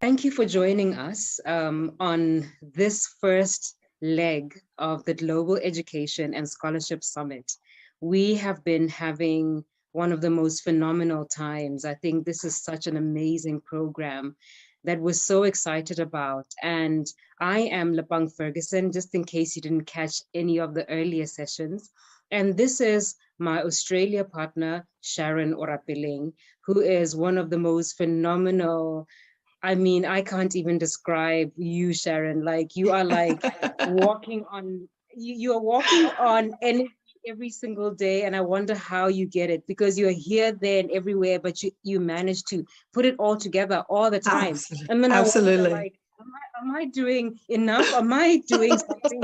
Thank you for joining us on this first leg of the Global Education and Scholarship Summit. We have been having one of the most phenomenal times. I think this is such an amazing program that we're so excited about. And I am Lepang Ferguson, just in case you didn't catch any of the earlier sessions. And this is my Australia partner, Sharon Orapeleng, who is one of the most phenomenal. I mean, I can't even describe you, Sharon. Like, you are like walking on, you are walking on energy every single day. And I wonder how you get it, because you're here, there, and everywhere, but you manage to put it all together all the time. Absolutely. And then I Absolutely. wonder, like, am I doing enough? Am I doing something?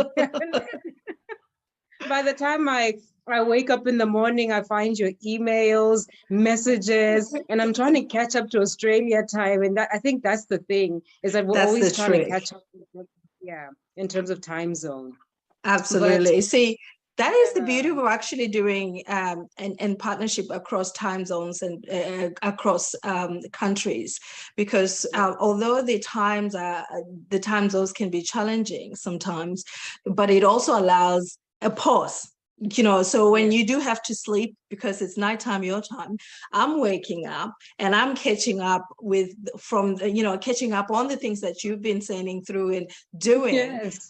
By the time I wake up in the morning, I find your emails, messages, and I'm trying to catch up to Australia time. And I think that's the thing, is that we're always trying to catch up, in terms of time zone. Absolutely. But, see, that is the beauty of actually doing in partnership across time zones and across countries, because although the time zones can be challenging sometimes, but it also allows a pause. So when you do have to sleep because it's nighttime your time, I'm waking up and I'm catching up catching up on the things that you've been sending through and doing. Yes.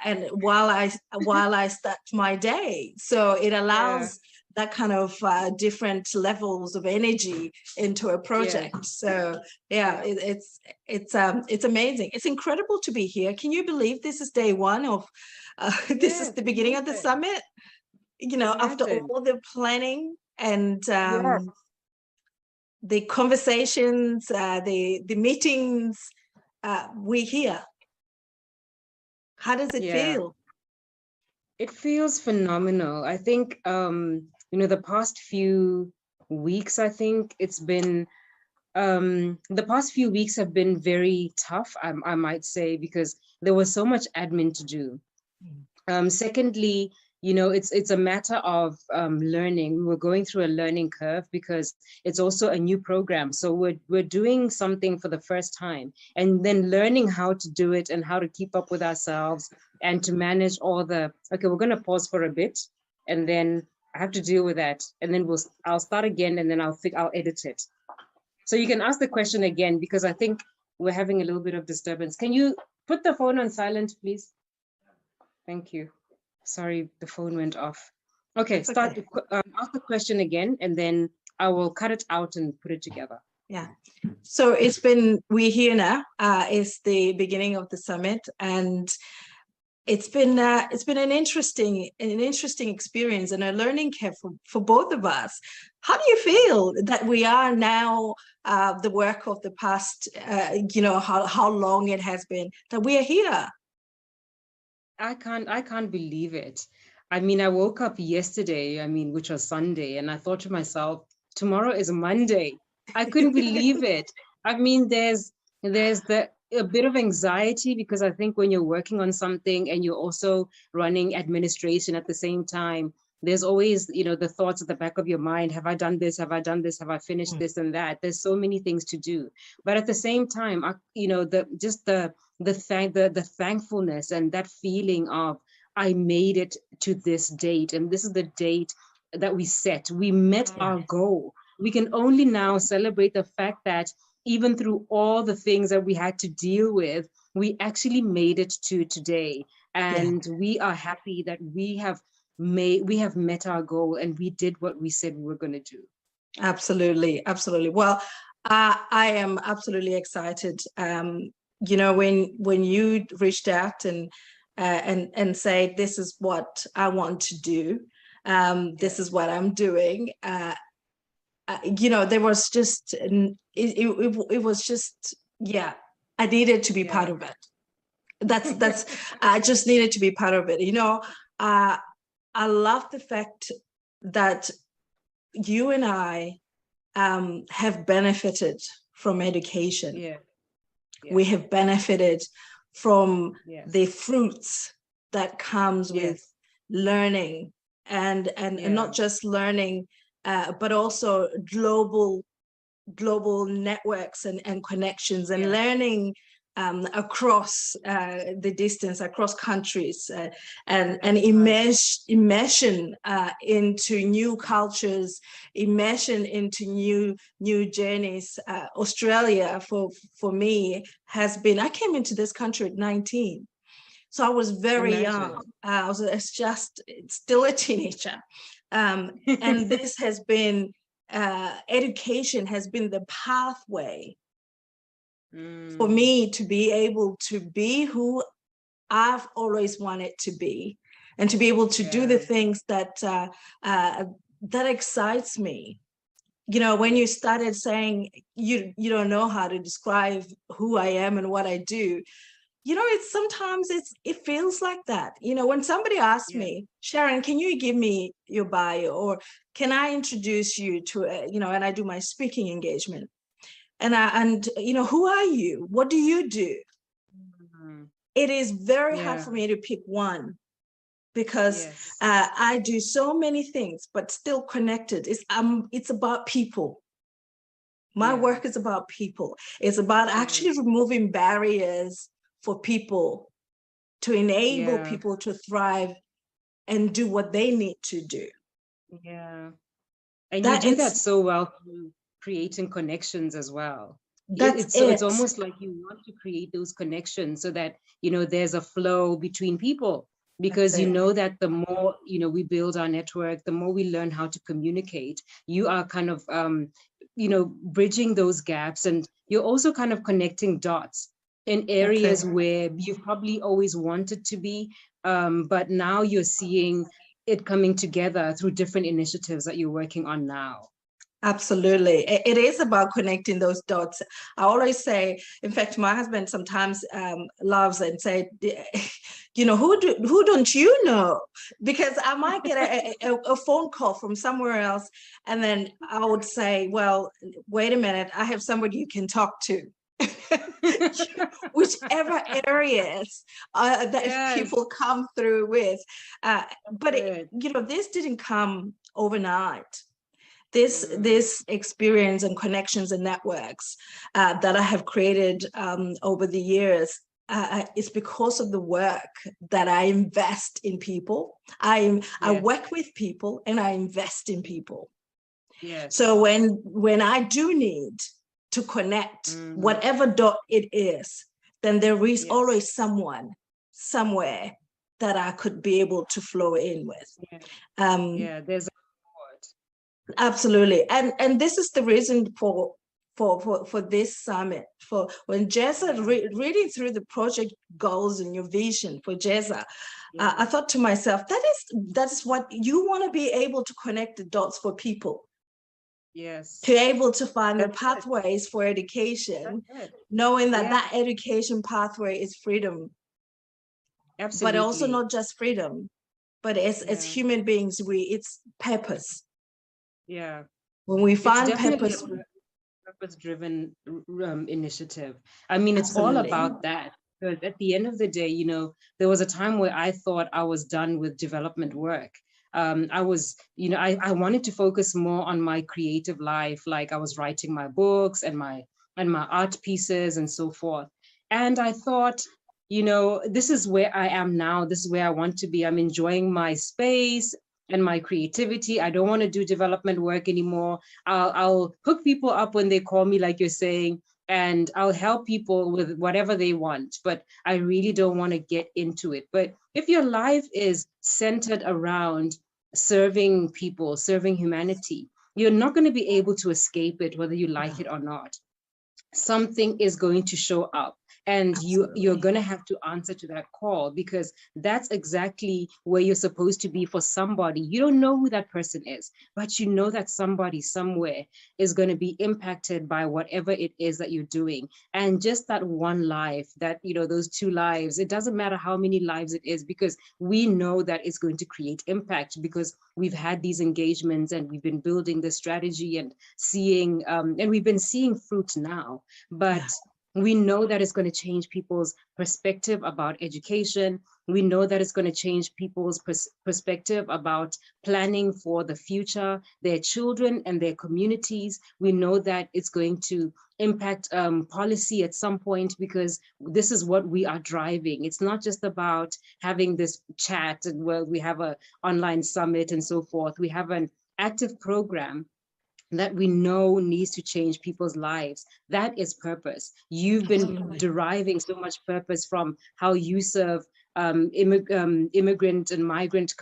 And while I start my day, so it allows that kind of different levels of energy into a project. So it's amazing. It's incredible to be here. Can you believe this is day one of this is the beginning of the summit? After all the planning and the conversations, the meetings, we're here. How does it feel? It feels phenomenal. I think, the past few weeks, I think it's been, the past few weeks have been very tough, I might say, because there was so much admin to do. Secondly, it's a matter of learning. We're going through a learning curve because it's also a new program. So we're doing something for the first time, and then learning how to do it and how to keep up with ourselves and to manage all the, we're going to pause for a bit, and then I have to deal with that. And then I'll start again, and then I'll edit it. So you can ask the question again, because I think we're having a little bit of disturbance. Can you put the phone on silent, please? Thank you. Sorry, the phone went off. Okay, ask the question again, and then I will cut it out and put it together. Yeah. So we're here now. It's the beginning of the summit, and it's been an interesting experience and a learning curve for both of us. How do you feel that we are now, the work of the past, how long it has been that we are here? I can't believe it. I mean, I woke up yesterday, which was Sunday, and I thought to myself, tomorrow is Monday. I couldn't believe it. I mean, there's a bit of anxiety, because I think when you're working on something and you're also running administration at the same time, there's always, the thoughts at the back of your mind. Have I done this? Have I done this? Have I finished this and that? There's so many things to do. But at the same time, the thankfulness and that feeling of, I made it to this date, and this is the date that we set. We met our goal. We can only now celebrate the fact that even through all the things that we had to deal with, we actually made it to today. And we are happy that we have met our goal, and we did what we said we were going to do. Absolutely. Well, I am absolutely excited. When you reached out and say, this is what I want to do, this is what I'm doing, there was just it was just I needed to be part of it. That's I just needed to be part of it. I love the fact that you and I have benefited from education. We have benefited from the fruits that comes with learning, and not just learning, but also global global networks and connections and learning across the distance, across countries, and immersion into new cultures, immersion into new journeys. Australia, for me, has been, I came into this country at 19. So I was very young. I was just still a teenager. And this has been, education has been the pathway for me to be able to be who I've always wanted to be, and to be able to do the things that that excites me. You know, when you started saying you don't know how to describe who I am and what I do, you know, it feels like that. You know, when somebody asks me, Sharon, can you give me your bio, or can I introduce you to, you know, and I do my speaking engagement, and you know, who are you? What do you do? It is very hard for me to pick one, because I do so many things, but still connected. It's about people. My work is about people. It's about actually removing barriers for people, to enable people to thrive and do what they need to do. Yeah. And you do that so well through creating connections as well. It's almost like you want to create those connections so that, you know, there's a flow between people, because you know that the more, you know, we build our network, the more we learn how to communicate. You are kind of, you know, bridging those gaps, and you're also kind of connecting dots in areas where you've probably always wanted to be, but now you're seeing it coming together through different initiatives that you're working on now. Absolutely. It is about connecting those dots. I always say, in fact, my husband sometimes loves and say, you know, who don't you know? Because I might get a phone call from somewhere else, and then I would say, well, wait a minute, I have somebody you can talk to. Whichever areas that people come through with. But you know, this didn't come overnight. This experience and connections and networks that I have created over the years is because of the work that I invest in people. I work with people and I invest in people. So when I do need to connect whatever dot it is, then there is always someone somewhere that I could be able to flow in with. There's a support. Absolutely. And this is the reason for this summit. For when GESSA, reading through the project goals and your vision for GESSA, I thought to myself, that is what you want to be able to connect the dots for people. To able to find the pathways for education, knowing that that education pathway is freedom. Absolutely. But also not just freedom, but as human beings, it's purpose. When we find purpose. Purpose-driven initiative. I mean, it's all about that. But at the end of the day, you know, there was a time where I thought I was done with development work. I was, you know, I wanted to focus more on my creative life. Like I was writing my books and my art pieces and so forth. And I thought, you know, this is where I am now. This is where I want to be. I'm enjoying my space and my creativity. I don't want to do development work anymore. I'll hook people up when they call me, like you're saying, and I'll help people with whatever they want, but I really don't want to get into it. But if your life is centered around serving people, serving humanity, you're not going to be able to escape it, whether you like it or not. Something is going to show up. And you're going to have to answer to that call, because that's exactly where you're supposed to be for somebody. You don't know who that person is, but you know that somebody somewhere is going to be impacted by whatever it is that you're doing. And just that one life, that, you know, those 2 lives, it doesn't matter how many lives it is, because we know that it's going to create impact, because we've had these engagements and we've been building the strategy and seeing, and we've been seeing fruit now. But We know that it's going to change people's perspective about education. We know that it's going to change people's perspective about planning for the future, their children and their communities. We know that it's going to impact policy at some point, because this is what we are driving. It's not just about having this chat and where we have an online summit and so forth. We have an active program that we know needs to change people's lives. That is purpose. You've been deriving so much purpose from how you serve immigrant and migrant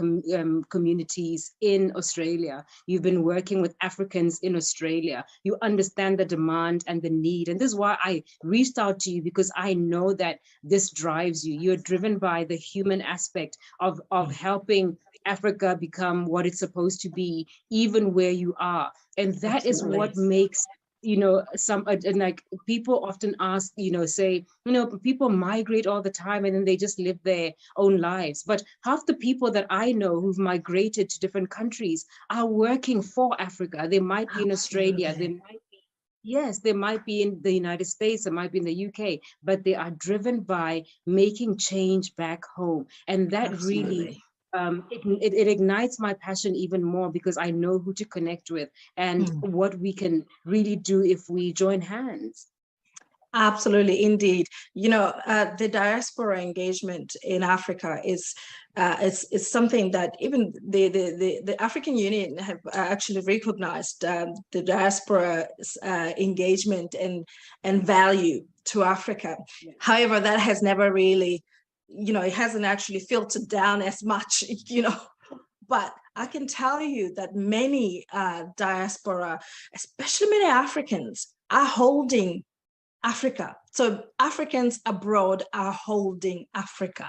communities in Australia. You've been working with Africans in Australia. You understand the demand and the need. And this is why I reached out to you, because I know that this drives you. You're driven by the human aspect of helping Africa become what it's supposed to be, even where you are. And that is what makes, some like people often ask, say, people migrate all the time and then they just live their own lives. But half the people that I know who've migrated to different countries are working for Africa. They might be in Australia, they might be, yes, they might be in the United States, they might be in the UK, but they are driven by making change back home. And that really it ignites my passion even more, because I know who to connect with and what we can really do if we join hands. Absolutely, indeed. The diaspora engagement in Africa is something that even the African Union have actually recognized the diaspora engagement and value to Africa. Yes. However, that has never really, it hasn't actually filtered down as much, but I can tell you that many diaspora, especially many Africans, are holding Africa. So Africans abroad are holding Africa.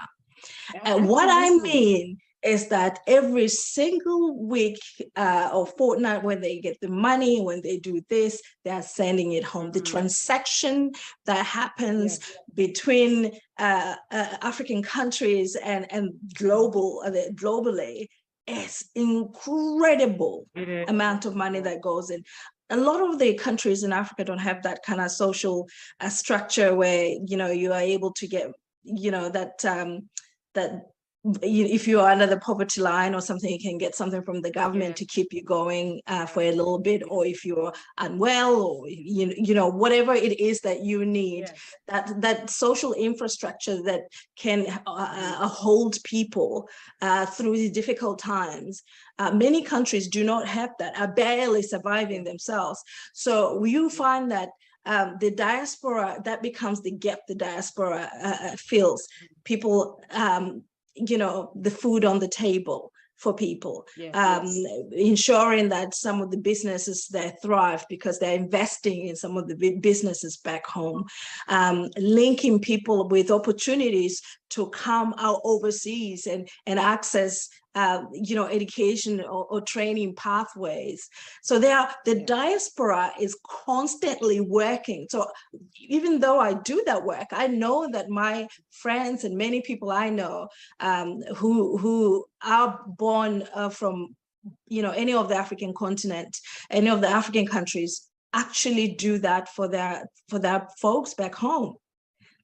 And what I mean is that every single week or fortnight, when they get the money, when they do this, they are sending it home. The transaction that happens between African countries and globally is incredible amount of money that goes in. A lot of the countries in Africa don't have that kind of social structure where, you are able to get, that if you are under the poverty line or something, you can get something from the government to keep you going for a little bit, or if you're unwell, or whatever it is that you need, that social infrastructure that can hold people through the difficult times. Many countries do not have that, are barely surviving themselves. So you find that the diaspora, that becomes the gap the diaspora fills. People, the food on the table for people, ensuring that some of the businesses there thrive because they're investing in some of the businesses back home, linking people with opportunities to come out overseas and access education or training pathways. So the diaspora is constantly working. So even though I do that work, I know that my friends and many people I know who are born from any of the African continent, any of the African countries, actually do that for their folks back home.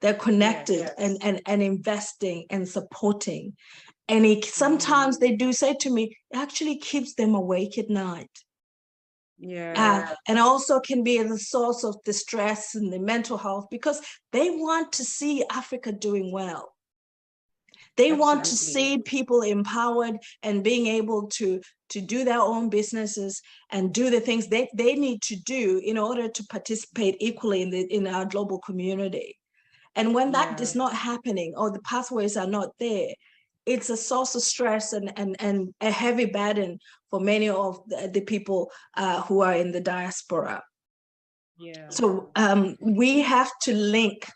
They're connected and investing and supporting. And sometimes they do say to me, it actually keeps them awake at night. And also can be the source of the stress and the mental health, because they want to see Africa doing well. They want to see people empowered and being able to do their own businesses and do the things they need to do in order to participate equally in our global community. And when that is not happening, or the pathways are not there, it's a source of stress and a heavy burden for many of the people who are in the diaspora. So we have to link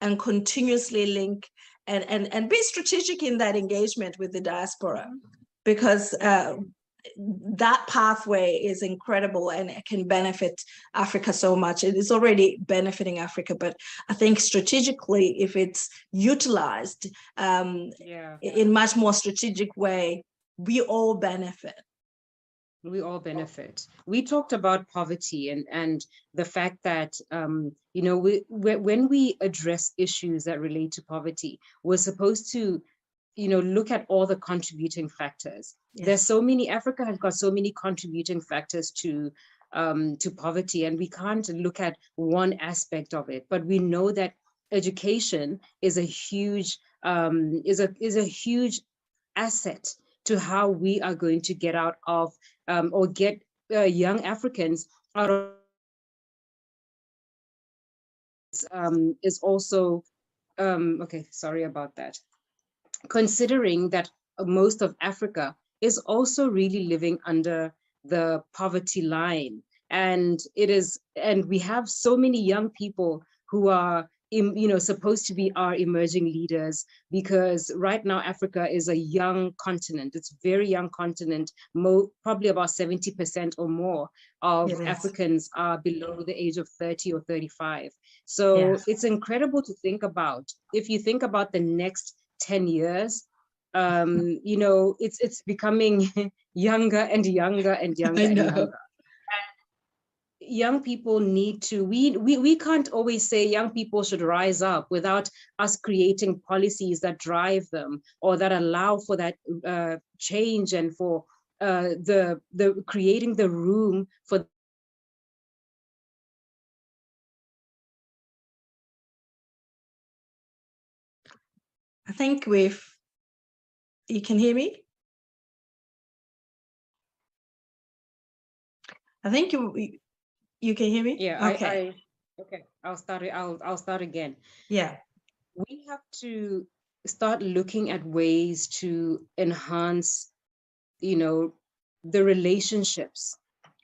and continuously link and be strategic in that engagement with the diaspora, because that pathway is incredible and it can benefit Africa so much. It is already benefiting Africa, but I think strategically, if it's utilized in much more strategic way, we all benefit. We all benefit. We talked about poverty and the fact that you know, when we address issues that relate to poverty, we're supposed to, you know, look at all the contributing factors. Yes. There's so many, Africa has got so many contributing factors to poverty, and we can't look at one aspect of it. But we know that education is a huge is a huge asset to how we are going to get out of or get young Africans out of is also okay, sorry about that. Considering that most of Africa is also really living under the poverty line. And it is, and we have so many young people who are, you know, supposed to be our emerging leaders, because right now Africa is a young continent. It's a very young continent. Probably about 70% or more of Africans are below the age of 30 or 35. So it's incredible to think about. If you think about the next 10 years, you know, it's becoming younger and younger and younger and younger. Young people need to, we can't always say young people should rise up without us creating policies that drive them or that allow for that change, and for the creating the room for. I think you can hear me? I think you can hear me? Yeah, okay. Okay, I'll start again. Yeah. We have to start looking at ways to enhance, you know, the relationships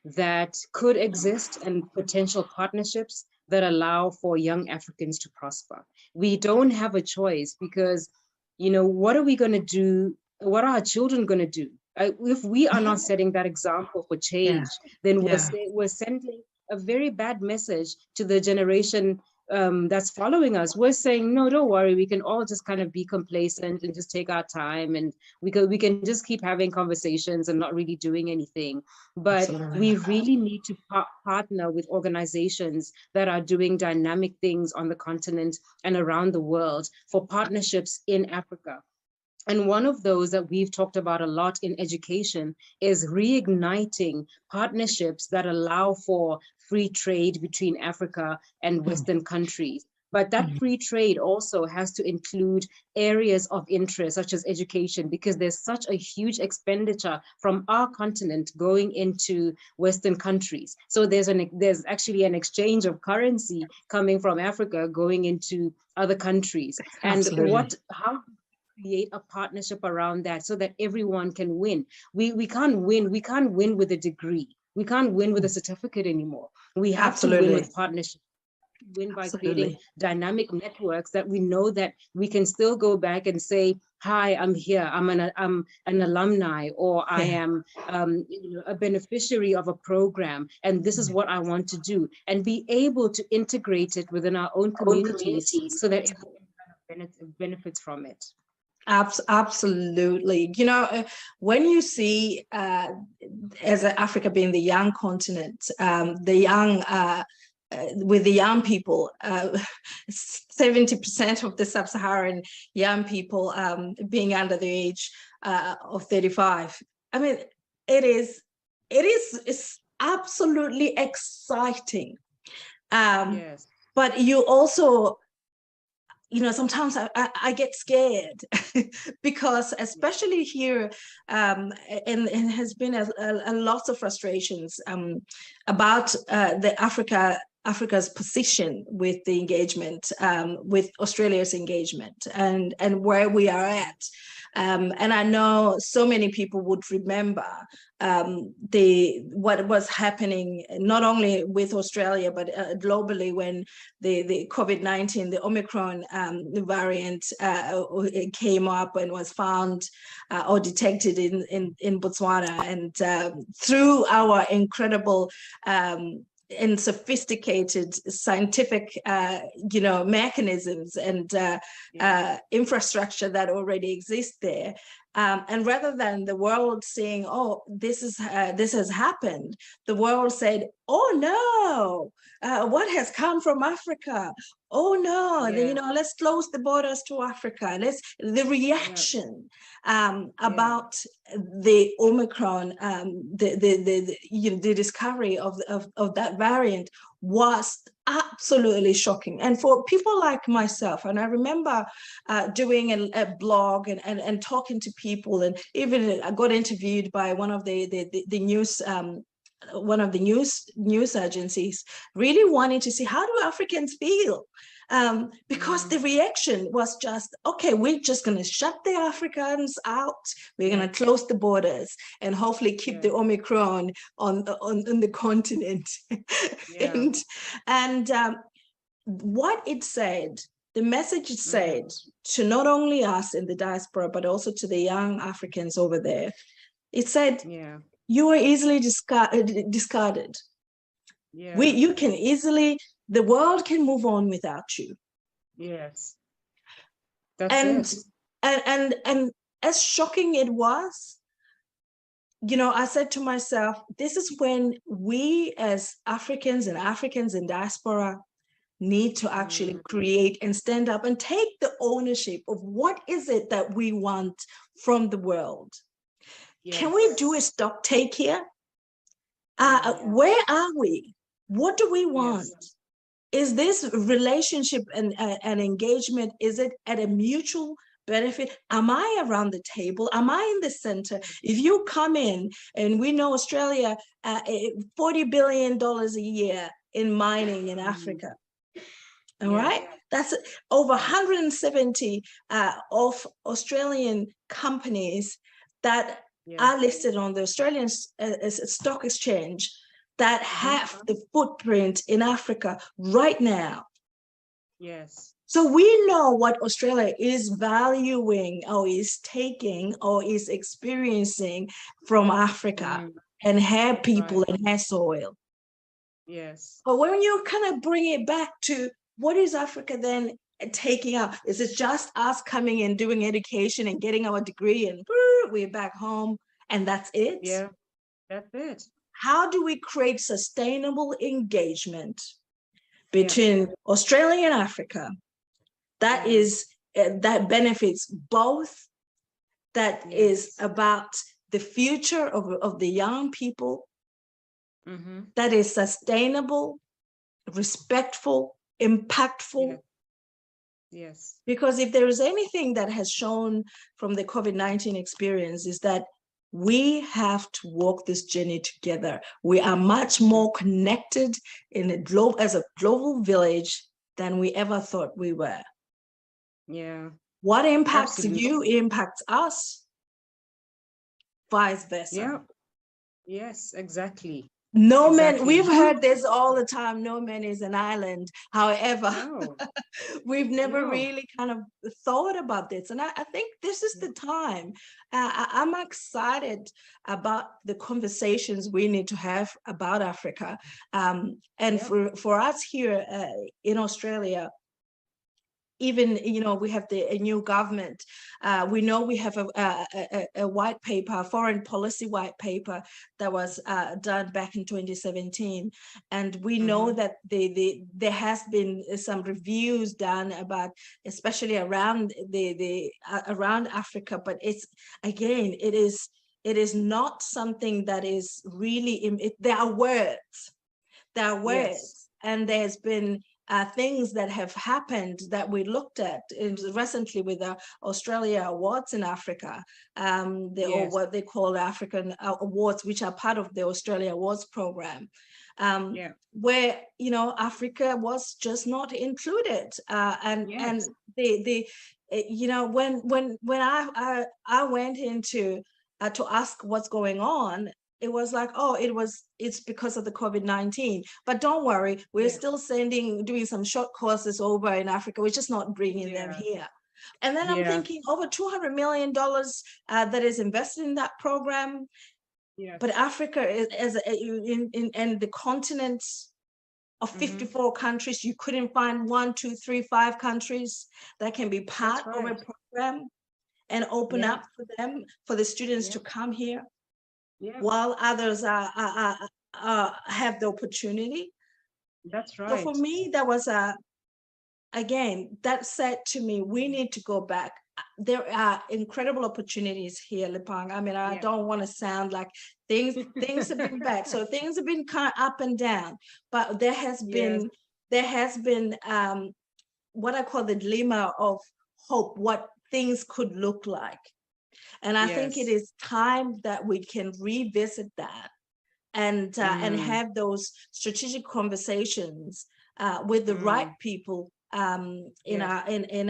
that could exist and potential partnerships that allow for young Africans to prosper. We don't have a choice, because, you know, what are we going to do? What are our children going to do? If we are not setting that example for change, then we're sending a very bad message to the generation that's following us. We're saying, no, don't worry, we can all just kind of be complacent and just take our time, and we can just keep having conversations and not really doing anything. But we really need to partner with organizations that are doing dynamic things on the continent and around the world for partnerships in Africa. And one of those that we've talked about a lot in education is reigniting partnerships that allow for free trade between Africa and Western countries. But that free trade also has to include areas of interest, such as education, because there's such a huge expenditure from our continent going into Western countries. So there's actually an exchange of currency coming from Africa going into other countries. Absolutely. And how create a partnership around that so that everyone can win. We can't win. We can't win with a degree. We can't win with a certificate anymore. We have to win with partnership. Win by creating dynamic networks that we know that we can still go back and say, hi, I'm here, I'm an alumni, or I am you know, a beneficiary of a program, and this is what I want to do, and be able to integrate it within our own communities so that everyone benefits from it. Absolutely. You know, when you see as Africa being the young continent, the young with the young people, 70% of the sub-Saharan young people being under the age of 35. I mean, it's absolutely exciting. Yes. But you also, you know, sometimes I get scared because especially here, and has been a lot of frustrations about the Africa's position with the engagement, with Australia's engagement, and where we are at. And I know so many people would remember what was happening not only with Australia but globally when the COVID-19, the Omicron variant came up and was found or detected in Botswana, and through our incredible and sophisticated scientific, you know, mechanisms and infrastructure that already exists there, And rather than the world saying, "Oh, this has happened," the world said, "Oh no, what has come from Africa? Oh no, let's close the borders to Africa." The reaction about the Omicron, the discovery of that variant was absolutely shocking. And for people like myself, and I remember doing a blog and talking to people, and even I got interviewed by one of the news one of the news agencies, really wanting to see, how do Africans feel? Because the reaction was just, okay, we're just going to shut the Africans out. We're going to close the borders and hopefully keep the Omicron on the continent. And what it said, the message it said to not only us in the diaspora, but also to the young Africans over there, it said, you are easily discarded. You can easily, the world can move on without you. Yes. That's and as shocking it was, I said to myself, this is when we as Africans in diaspora need to actually create and stand up and take the ownership of what is it that we want from the world. Can we do a stock take here? Where are we? What do we want? Is this relationship and engagement, is it at a mutual benefit? Am I around the table? Am I in the center? If you come in, and we know Australia, $40 billion a year in mining in Africa. All right, that's over 170 of Australian companies that are listed on the Australian Stock Exchange that have the footprint in Africa right now. Yes. So we know what Australia is valuing or is taking or is experiencing from Africa and her people and her soil. Yes. But when you kind of bring it back to what is Africa then taking up? Is it just us coming and doing education and getting our degree and we're back home and that's it? Yeah, that's it. How do we create sustainable engagement between Australia and Africa that is that benefits both, that is about the future of the young people, that is sustainable, respectful, impactful? Yes. Because if there is anything that has shown from the COVID-19 experience, is that we have to walk this journey together. We are much more connected as a global village than we ever thought we were. Yeah. What impacts you impacts us, vice versa. Yeah. Yes, exactly. No man, we've heard this all the time, no man is an island. However, we've never really kind of thought about this. And I think this is the time. I'm excited about the conversations we need to have about Africa. And for us here in Australia, even, we have a new government. We know we have a white paper, a foreign policy white paper that was done back in 2017. And we know that there has been some reviews done about, especially around around Africa. But it's, again, it is not something that is really, there are words. And there's been things that have happened that we looked at recently with the Australia Awards in Africa, or what they call African Awards, which are part of the Australia Awards program, where Africa was just not included, and when I went into to ask what's going on, it was like, it's because of the COVID-19. But don't worry, we're still doing some short courses over in Africa. We're just not bringing them here. And then I'm thinking over $200 million that is invested in that program. But Africa is in the continent of 54 countries, you couldn't find 1, 2, 3, 5 countries that can be part of a program. and open up for them, for the students to come here, while others have the opportunity. That's right. So for me, that was again, that said to me, we need to go back. There are incredible opportunities here, Lepang. I mean, I don't want to sound like things have been bad. So things have been kind of up and down, but there has been what I call the glimmer of hope, what things could look like. And I think it is time that we can revisit that and have those strategic conversations with the right people in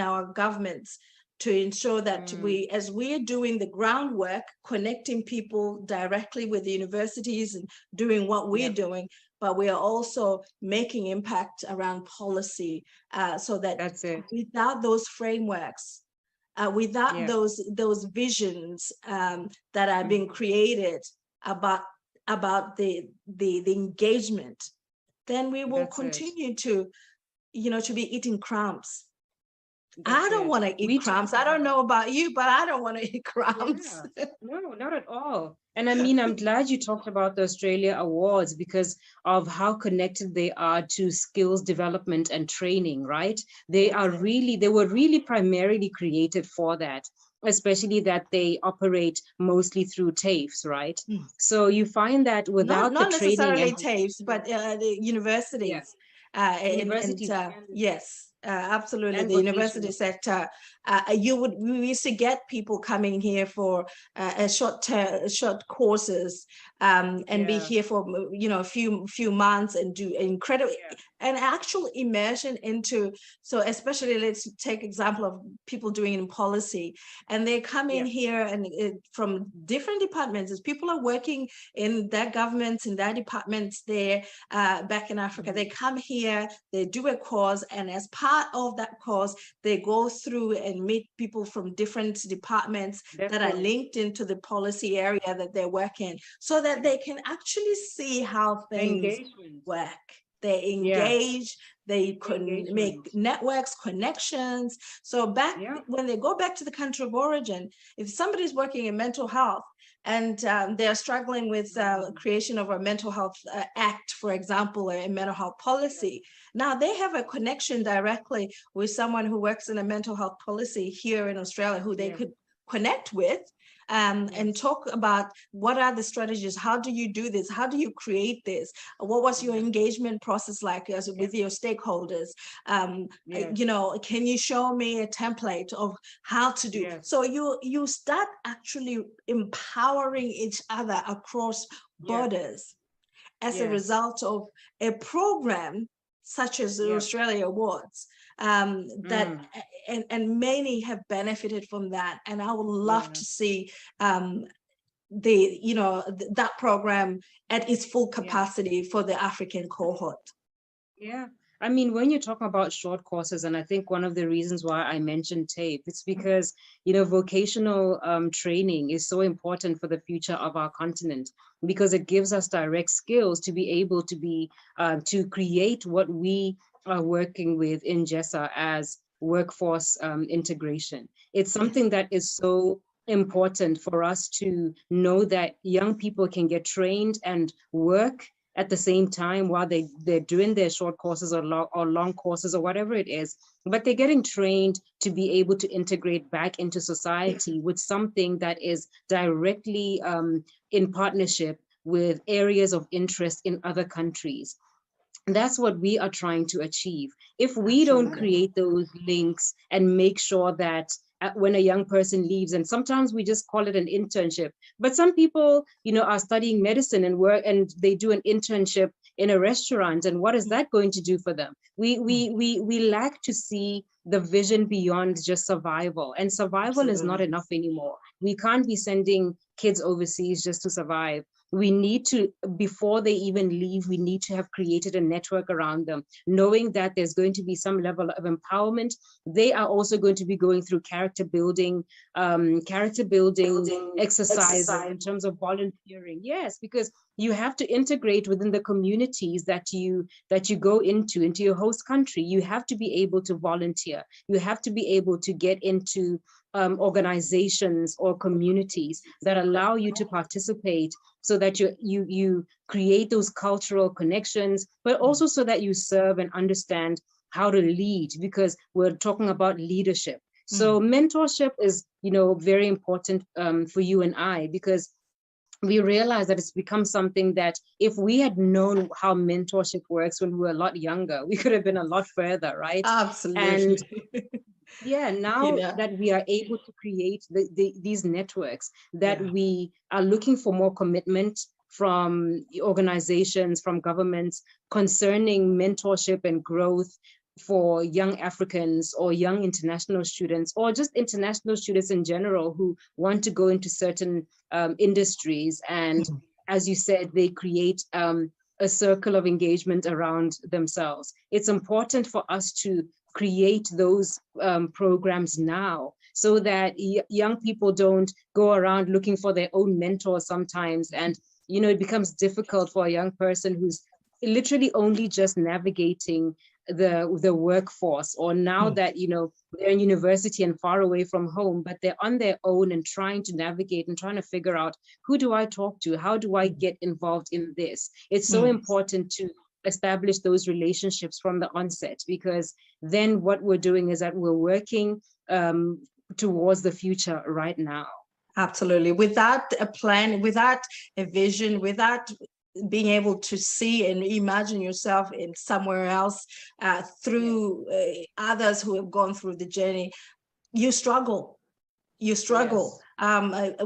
our governments, to ensure that as we are doing the groundwork, connecting people directly with the universities and doing what we're doing, but we are also making impact around policy, so that without those frameworks, without those visions that are being created about the engagement, then we will continue to be eating crumbs. I don't want to eat crumbs. I don't know about you, but I don't want to eat crumbs. No, not at all. And I mean, I'm glad you talked about the Australia Awards because of how connected they are to skills development and training, right? They were really primarily created for that, especially that they operate mostly through TAFEs, right? So you find that without not the training, necessarily TAFEs, but the universities. Yes, absolutely. And the university sector. We used to get people coming here for short courses, and be here for a few months and do incredible an actual immersion into. So especially, let's take example of people doing in policy, and they come in here and from different departments. As people are working in their governments, in their departments there back in Africa, they come here, they do a course, and as part of that course, they go through and meet people from different departments that are linked into the policy area that they work in, so that they can actually see how things work. They engage, they can make networks, connections. So when they go back to the country of origin, if somebody's working in mental health and they're struggling with creation of a mental health act, for example, or a mental health policy, now they have a connection directly with someone who works in a mental health policy here in Australia, who they could connect with. And talk about what are the strategies, how do you do this, how do you create this, what was your engagement process like with your stakeholders, can you show me a template of how to do so you start actually empowering each other across borders as a result of a program such as the Australia Awards, and many have benefited from that. And I would love to see that program at its full capacity for the African cohort. I mean, when you talk about short courses, and I think one of the reasons why I mentioned TAFE, it's because, vocational training is so important for the future of our continent, because it gives us direct skills to be able to to create what we are working with in GESSA as workforce integration. It's something that is so important for us to know that young people can get trained and work at the same time while they're doing their short courses or long courses or whatever it is, but they're getting trained to be able to integrate back into society with something that is directly in partnership with areas of interest in other countries. That's what we are trying to achieve. If we don't create those links and make sure that when a young person leaves, and sometimes we just call it an internship, but some people, are studying medicine and work, and they do an internship in a restaurant, and what is that going to do for them? We lack to see the vision beyond just survival, and survival is not enough anymore. We can't be sending kids overseas just to survive. We need to, before they even leave, we need to have created a network around them, knowing that there's going to be some level of empowerment. They are also going to be going through character building exercises in terms of volunteering. Yes, because you have to integrate within the communities that you go into your host country. You have to be able to volunteer. You have to be able to get into organizations or communities that allow you to participate, so that you create those cultural connections, but also so that you serve and understand how to lead, because we're talking about leadership. So mentorship is, very important for you and I, because we realize that it's become something that if we had known how mentorship works when we were a lot younger, we could have been a lot further, right? Absolutely. And yeah, now that we are able to create these networks, that we are looking for more commitment from organizations, from governments, concerning mentorship and growth for young Africans or young international students, or just international students in general who want to go into certain industries. And as you said, they create a circle of engagement around themselves. It's important for us to create those programs now, so that young people don't go around looking for their own mentors sometimes. And, it becomes difficult for a young person who's literally only just navigating the workforce, or now that, they're in university and far away from home, but they're on their own and trying to navigate and trying to figure out, who do I talk to? How do I get involved in this? It's so important to establish those relationships from the onset, because then what we're doing is that we're working towards the future right now. Absolutely. Without a plan, without a vision, without being able to see and imagine yourself in somewhere else through others who have gone through the journey, you struggle. Yes.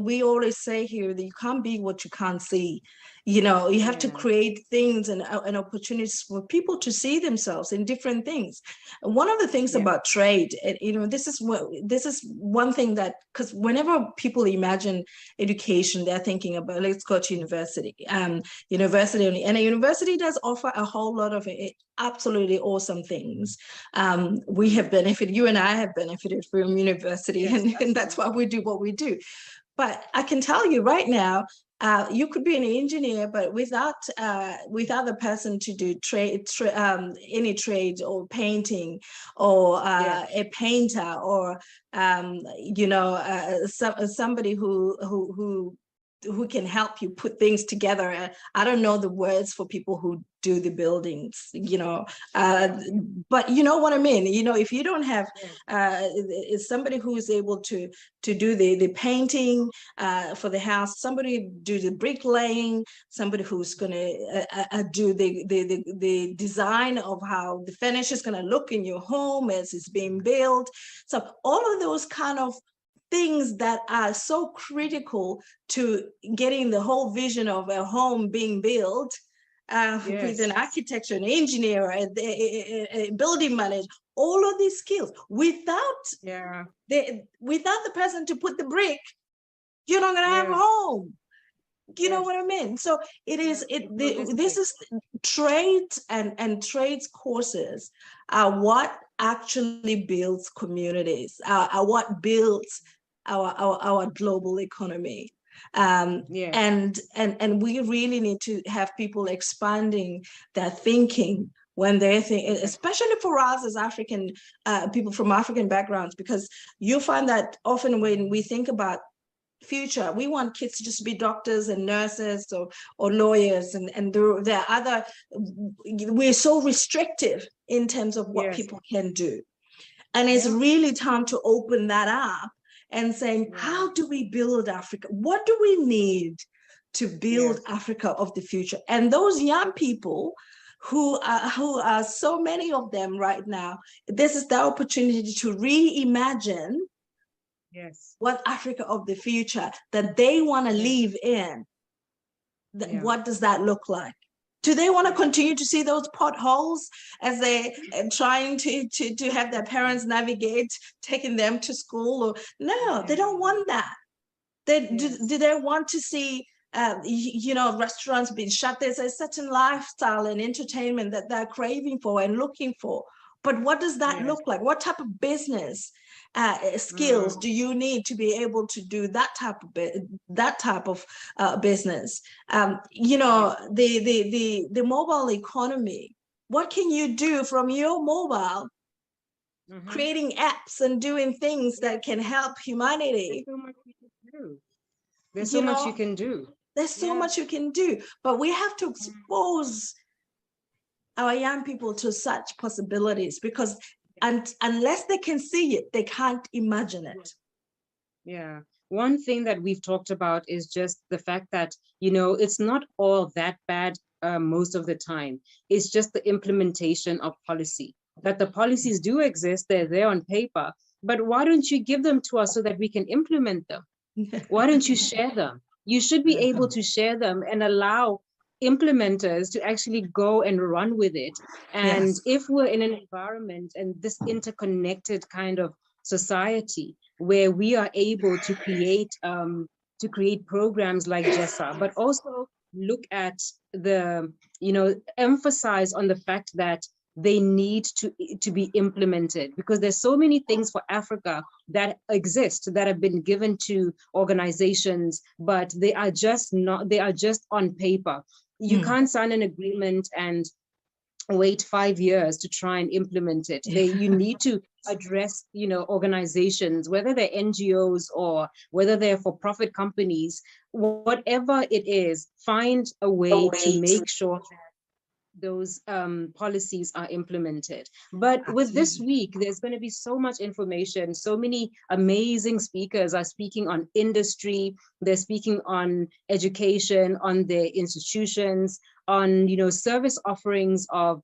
We always say here that you can't be what you can't see. You have to create things and opportunities for people to see themselves in different things. And one of the things about trade, this is one thing that, because whenever people imagine education, they're thinking about, let's go to university, university only. And a university does offer a whole lot of absolutely awesome things. We have benefited, you and I have benefited from university, and that's why we do what we do. But I can tell you right now, you could be an engineer, but without the person to do any trade or painting, or a painter, or somebody who can help you put things together. I don't know the words for people who do the buildings, but you know what I mean. If you don't have somebody who is able to do the painting for the house, somebody do the bricklaying, somebody who's going to do the design of how the finish is going to look in your home as it's being built. So all of those kind of things that are so critical to getting the whole vision of a home being built, with an architecture, an engineer, a building manager, all of these skills. Without the person to put the brick, you're not going to have a home. You know what I mean? So it is. This is trades and trades courses are what actually builds communities. Are what builds our global economy. And we really need to have people expanding their thinking when they think, especially for us as African people from African backgrounds, because you find that often when we think about future, we want kids to just be doctors and nurses or lawyers, and there are other, we're so restrictive in terms of what people can do. And it's really time to open that up and saying, how do we build Africa? What do we need to build Africa of the future? And those young people who are so many of them right now, this is the opportunity to reimagine what Africa of the future that they want to live in. What does that look like? Do they want to continue to see those potholes as they trying to have their parents navigate, taking them to school? Or no, they don't want that. Do they want to see restaurants being shut? There's a certain lifestyle and entertainment that they're craving for and looking for. But what does that Yes. look like? What type of business skills do you need to be able to do that type of business? You know, the mobile economy. What can you do from your mobile, creating apps and doing things that can help humanity? There's so much you can do. There's You so much know, you can do. there's so much you can do, but we have to expose our young people to such possibilities, because unless they can see it, they can't imagine it. Yeah. One thing that we've talked about is just the fact that, you know, it's not all that bad most of the time. It's just the implementation of policy, that the policies do exist, they're there on paper, but why don't you give them to us so that we can implement them? Why don't you share them? You should be able to share them and allow implementers to actually go and run with it. And Yes. if we're in an environment and this interconnected kind of society where we are able to create programs like GESSA, but also look at the, you know, emphasize on the fact that they need to be implemented, because there's so many things for Africa that exist that have been given to organizations, but they are just on paper. You can't sign an agreement and wait 5 years to try and implement it. You need to address, you know, organizations, whether they're NGOs or whether they're for-profit companies, whatever it is, find a way to make sure those policies are implemented. But with this week, there's going to be so much information. So many amazing speakers are speaking on industry. They're speaking on education, on their institutions, on, you know, service offerings of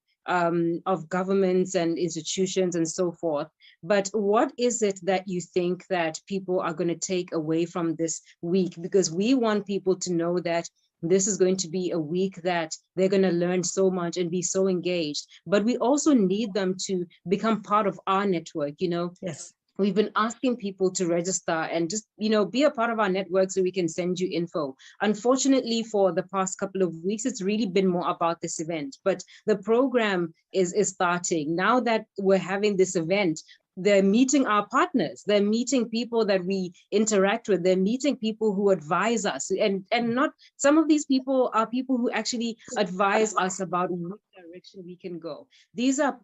governments and institutions and so forth. But what is it that you think that people are going to take away from this week? Because we want people to know that this is going to be a week that they're going to learn so much and be so engaged. But we also need them to become part of our network, you know? Yes. We've been asking people to register and just, you know, be a part of our network so we can send you info. Unfortunately, for the past couple of weeks, it's really been more about this event. But the program is starting. Now that we're having this event, they're meeting our partners, they're meeting people that we interact with, they're meeting people who advise us. And not, some of these people are people who actually advise us about which direction we can go. These are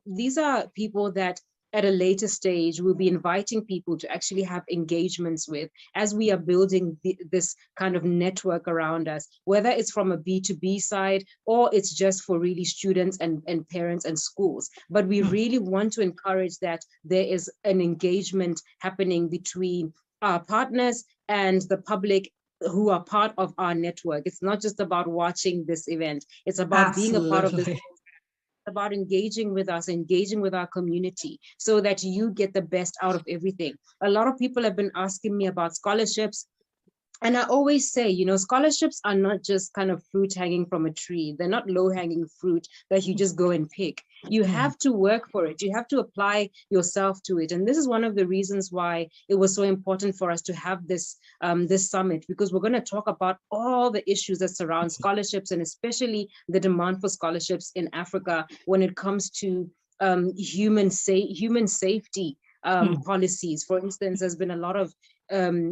people that at a later stage, we'll be inviting people to actually have engagements with as we are building this kind of network around us, whether it's from a B2B side or it's just for really students and parents and schools. But we really want to encourage that there is an engagement happening between our partners and the public who are part of our network. It's not just about watching this event. It's about being a part of this, about engaging with us, engaging with our community, so that you get the best out of everything. A lot of people have been asking me about scholarships. And I always say, you know, scholarships are not just kind of fruit hanging from a tree. They're not low-hanging fruit that you just go and pick. You have to work for it. You have to apply yourself to it. And this is one of the reasons why it was so important for us to have this, this summit, because we're going to talk about all the issues that surround scholarships, and especially the demand for scholarships in Africa when it comes to human safety policies. For instance, there's been a lot of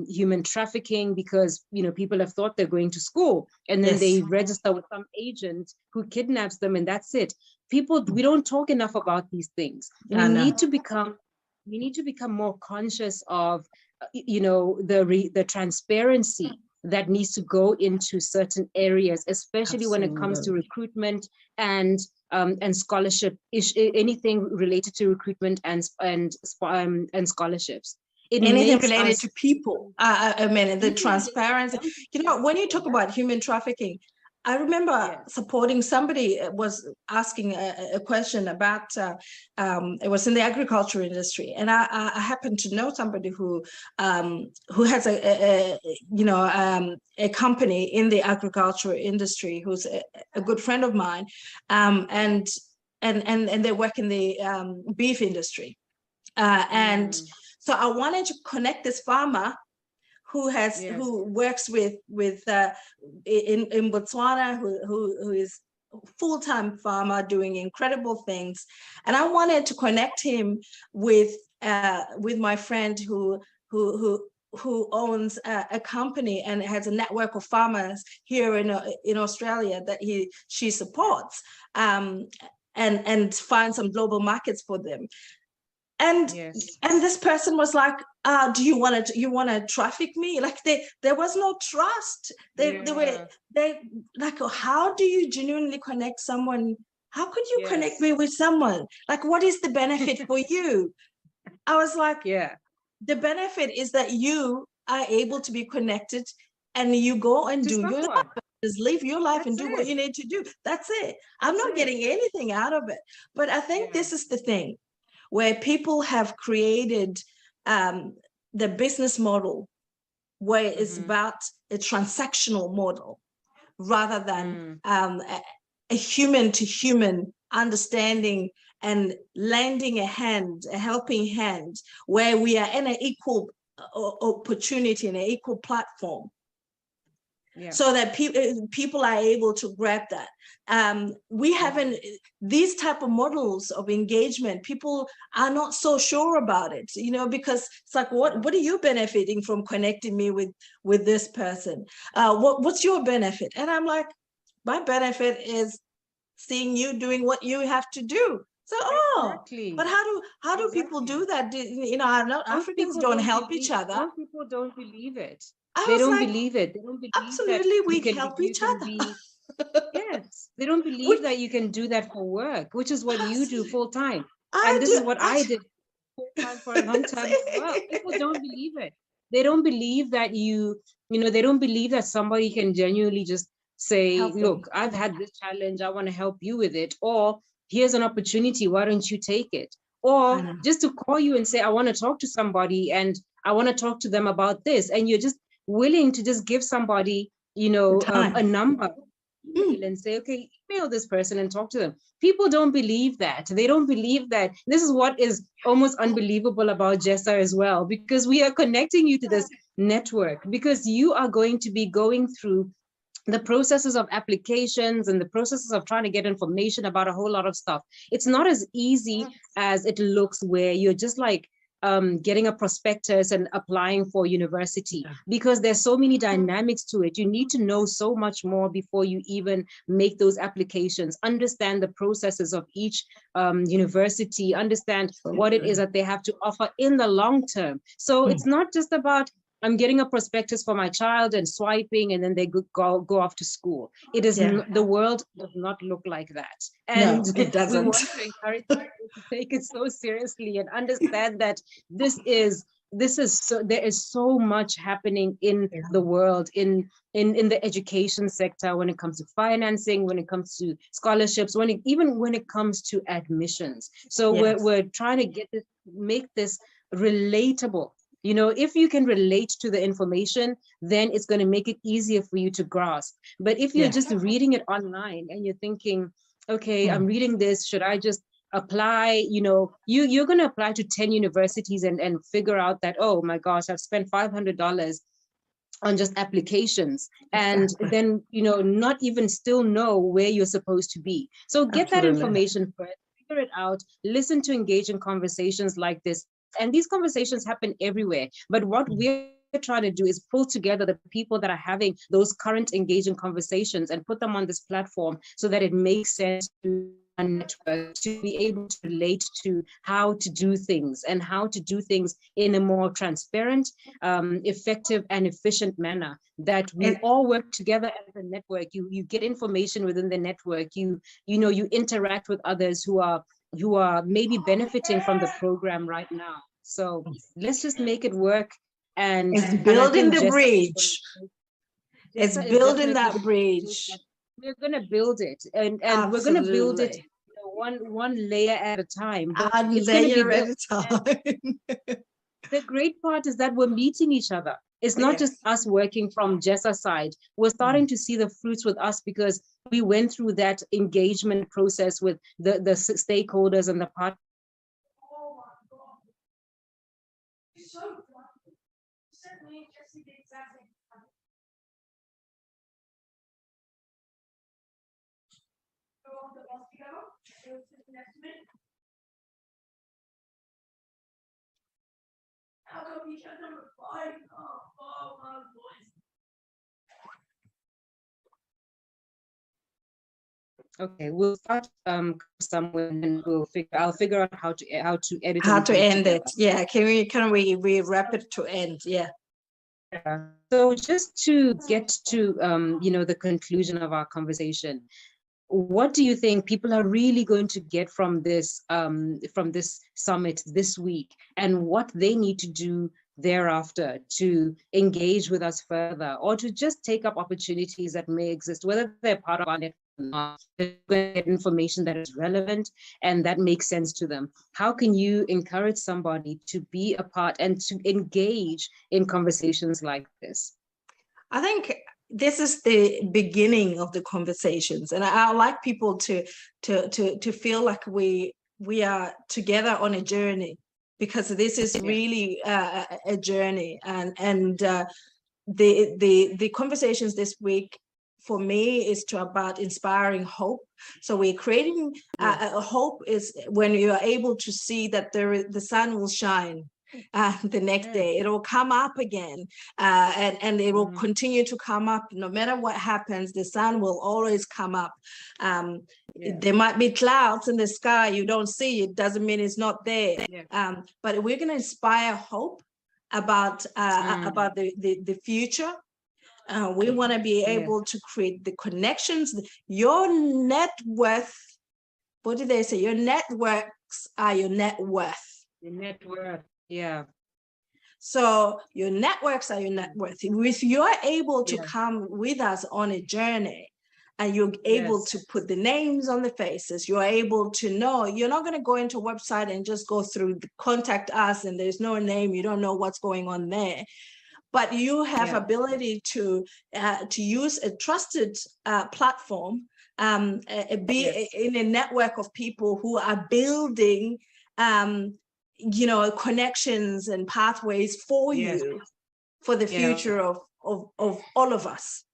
human trafficking because, you know, people have thought they're going to school and then they register with some agent who kidnaps them, and that's it. People, we don't talk enough about these things. We need to become more conscious of, you know, the transparency that needs to go into certain areers, especially when it comes to recruitment and scholarship, anything related to recruitment and scholarships. Anything related to people. I mean, the transparency. You know, when you talk about human trafficking, I remember supporting somebody was asking a question about, it was in the agriculture industry. And I happen to know somebody who has a company in the agriculture industry, who's a good friend of mine. And they work in the beef industry. So I wanted to connect this farmer who works with in Botswana, who full-time farmer doing incredible things, and I wanted to connect him with my friend who owns a company and has a network of farmers here in Australia that she supports, and find some global markets for them. And this person was like, do you want to traffic me? Like there was no trust. They were like, how do you genuinely connect someone? How could you connect me with someone? Like, what is the benefit for you? I was like, the benefit is that you are able to be connected and you go and do your life. Just live your life and do what you need to do. That's it. I'm not getting anything out of it. But I think this is the thing, where people have created the business model where it's about a transactional model rather than a human to human understanding and lending a hand, a helping hand, where we are in an equal opportunity and an equal platform. So that people are able to grab that. We haven't, these type of models of engagement, people are not so sure about it, you know, because it's like, what are you benefiting from connecting me with this person? What's your benefit? And I'm like, my benefit is seeing you doing what you have to do. So, but how do people do that? You know, Africans don't help each other. Most people don't believe it. They don't believe it. They don't believe absolutely that we help each other. Yes, they don't believe that you can do that for work, which is what you do full time. And this is what I did full time for a long time as well. People don't believe it. They don't believe that they don't believe that somebody can genuinely just say, look, I've had this challenge, I want to help you with it, or here's an opportunity, why don't you take it? Or just to call you and say, I want to talk to somebody and I want to talk to them about this, and you're just willing to just give somebody, a number and say, okay, email this person and talk to them. People don't believe that. They don't believe that. This is what is almost unbelievable about GESSA as well, because we are connecting you to this network, because you are going to be going through the processes of applications and the processes of trying to get information about a whole lot of stuff. It's not as easy as it looks, where you're just like getting a prospectus and applying for university, because there's so many dynamics to it. You need to know so much more before you even make those applications, understand the processes of each university, understand what it is that they have to offer in the long term. So it's not just about, I'm getting a prospectus for my child and swiping, and then they go off to school. It is the world does not look like that. And no, it doesn't. We want to encourage people to take it so seriously and understand that there is so much happening in the world, in the education sector, when it comes to financing, when it comes to scholarships, even when it comes to admissions. So we're trying to make this relatable. If you can relate to the information, then it's going to make it easier for you to grasp. But if you're just reading it online and you're thinking, okay, I'm reading this, should I just apply? You're going to apply to 10 universities and figure out that, oh my gosh, I've spent $500 on just applications, and then, not even still know where you're supposed to be. So get that information first, figure it out, listen to engaging conversations like this. And these conversations happen everywhere. But what we're trying to do is pull together the people that are having those current engaging conversations and put them on this platform so that it makes sense to a network to be able to relate to how to do things, and how to do things in a more transparent, effective and efficient manner, that we all work together as a network. You get information within the network, you interact with others who are maybe benefiting from the program right now. So let's just make it work. And it's building the bridge. It's building that bridge. We're going to build it, and we're going to build it one layer at a time. But it's going to be at a time. The great part is that we're meeting each other. It's not just us working from GESSA side. We're starting to see the fruits with us, because we went through that engagement process with the stakeholders and the partners. Okay, we'll start somewhere and I'll figure out how to edit How to end together. it. Yeah, can we wrap it to end? Yeah. So just to get to the conclusion of our conversation, what do you think people are really going to get from this summit this week, and what they need to do thereafter to engage with us further, or to just take up opportunities that may exist, whether they're part of our network or not, get information that is relevant and that makes sense to them? How can you encourage somebody to be a part and to engage in conversations like this? I think this is the beginning of the conversations, and I like people to feel like we are together on a journey, because this is really a journey, and the conversations this week for me is about inspiring hope. So we're creating hope is when you are able to see that the sun will shine the next day. It will come up again, and it will continue to come up. No matter what happens, the sun will always come up. There might be clouds in the sky, you don't see it, doesn't mean it's not there. But we're going to inspire hope about the future. We want to be able to create the connections. Your net worth, what do they say? Your networks are your net worth. Your net worth. Yeah. So your networks are your net worth. If you're able to come with us on a journey, and you're able to put the names on the faces, you're able to know, you're not going to go into a website and just go through contact us and there's no name, you don't know what's going on there. But you have ability to use a trusted platform, be in a network of people who are building connections and pathways for you, for the future of all of us.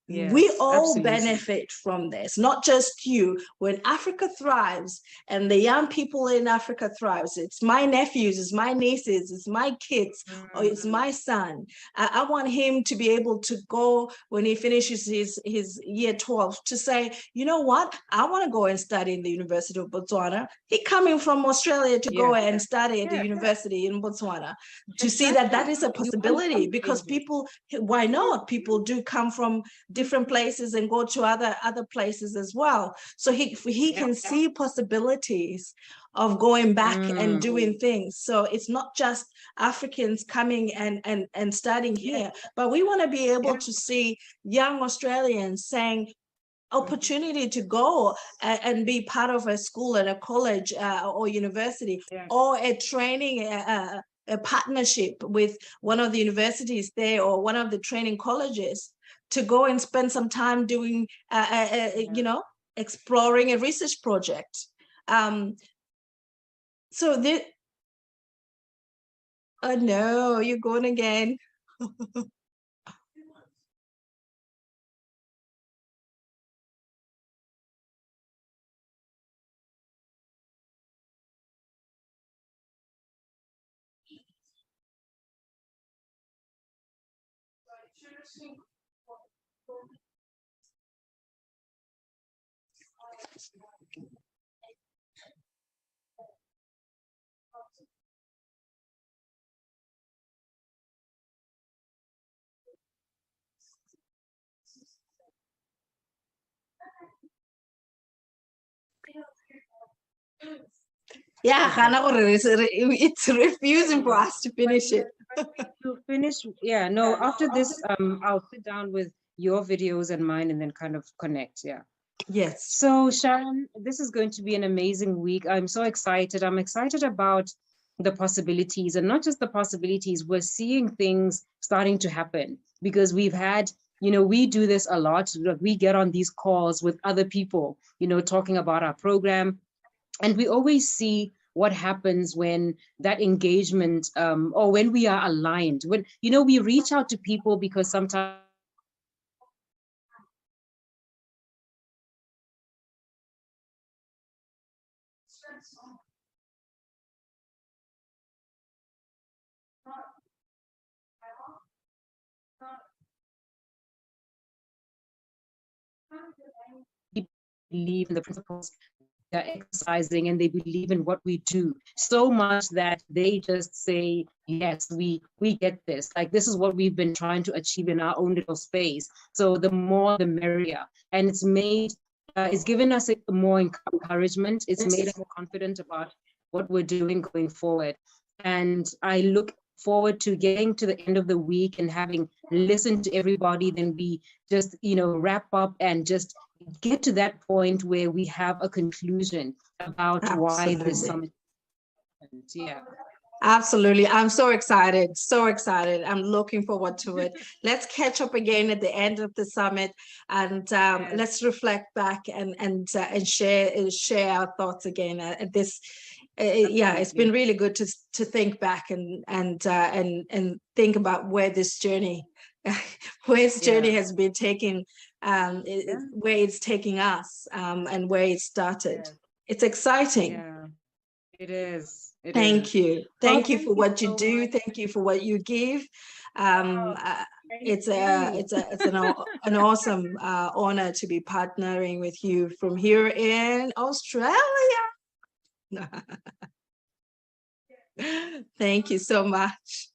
We all benefit from this, not just you. When Africa thrives and the young people in Africa thrives, it's my nephews, it's my nieces, it's my kids, or it's my son. I want him to be able to go when he finishes his year 12 to say, you know what, I want to go and study in the University of Botswana. He coming from Australia to go and study at the university in Botswana, to see that is a possibility, because people, why not? People do come from different places and go to other places as well. So he can see possibilities of going back and doing things. So it's not just Africans coming and studying here, but we want to be able to see young Australians saying, opportunity to go and be part of a school and a college or university, or a training, a partnership with one of the universities there or one of the training colleges, to go and spend some time doing, exploring a research project. So this, oh no, you're going again. Yeah, it's refusing for us to finish it. To finish, no, after this, I'll sit down with your videos and mine and then kind of connect. Yes. So Sharon, this is going to be an amazing week. I'm so excited. I'm excited about the possibilities, and not just the possibilities, we're seeing things starting to happen, because we've had, we do this a lot. We get on these calls with other people, talking about our program, and we always see what happens when that engagement, or when we are aligned, when, we reach out to people because sometimes believe in the principles they're exercising, and they believe in what we do so much that they just say, yes, we get this. Like, this is what we've been trying to achieve in our own little space. So the more, the merrier. And it's given us more encouragement. It's made us more confident about what we're doing going forward. And I look forward to getting to the end of the week and having listened to everybody. Then we just, wrap up and just get to that point where we have a conclusion about why this summit happened. Yeah. Absolutely. I'm so excited. So excited. I'm looking forward to it. Let's catch up again at the end of the summit, and let's reflect back and share our thoughts again at this. Yeah, it's been really good to think back and think about where this journey has been taking, where it's taking us, and where it started. It's exciting. Yeah, it is. Thank you. Thank you for what you do. Thank you for what you give. It's an awesome honor to be partnering with you from here in Australia. Thank you so much.